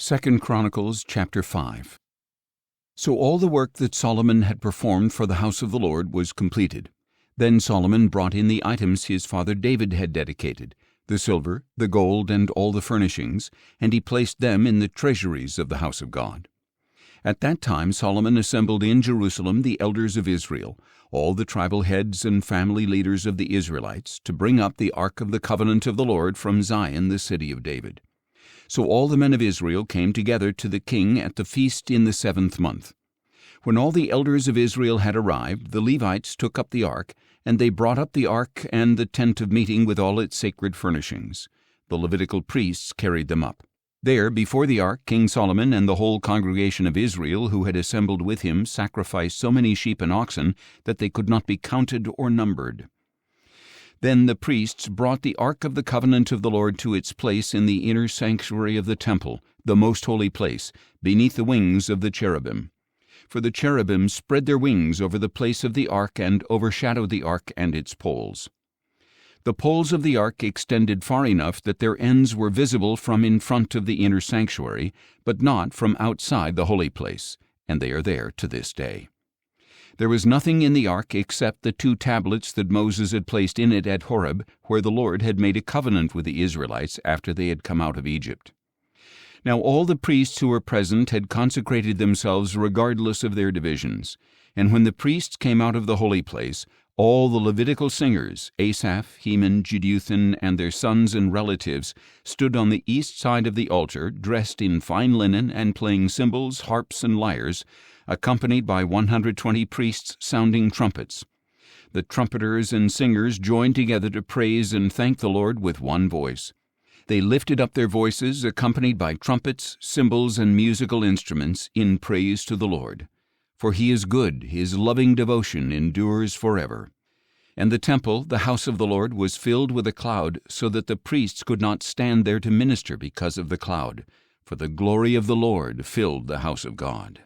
2 Chronicles chapter 5. So all the work that Solomon had performed for the house of the Lord was completed. Then Solomon brought in the items his father David had dedicated, the silver, the gold, and all the furnishings, and he placed them in the treasuries of the house of God. At that time Solomon assembled in Jerusalem the elders of Israel, all the tribal heads and family leaders of the Israelites, to bring up the ark of the covenant of the Lord from Zion, the city of David. So all the men of Israel came together to the king at the feast in the 7th month. When all the elders of Israel had arrived, the Levites took up the ark, and they brought up the ark and the tent of meeting with all its sacred furnishings. The Levitical priests carried them up. There, before the ark, King Solomon and the whole congregation of Israel who had assembled with him sacrificed so many sheep and oxen that they could not be counted or numbered. Then the priests brought the ark of the covenant of the Lord to its place in the inner sanctuary of the temple, the most holy place, beneath the wings of the cherubim. For the cherubim spread their wings over the place of the ark and overshadowed the ark and its poles. The poles of the ark extended far enough that their ends were visible from in front of the inner sanctuary, but not from outside the holy place, and they are there to this day. There was nothing in the ark except the 2 tablets that Moses had placed in it at Horeb, where the Lord had made a covenant with the Israelites after they had come out of Egypt. Now all the priests who were present had consecrated themselves regardless of their divisions. And when the priests came out of the holy place, all the Levitical singers, Asaph, Heman, Jeduthun, and their sons and relatives, stood on the east side of the altar, dressed in fine linen and playing cymbals, harps, and lyres, accompanied by 120 priests sounding trumpets. The trumpeters and singers joined together to praise and thank the Lord with one voice. They lifted up their voices, accompanied by trumpets, cymbals, and musical instruments, in praise to the Lord. For he is good, his loving devotion endures forever. And the temple, the house of the Lord, was filled with a cloud, so that the priests could not stand there to minister because of the cloud, for the glory of the Lord filled the house of God.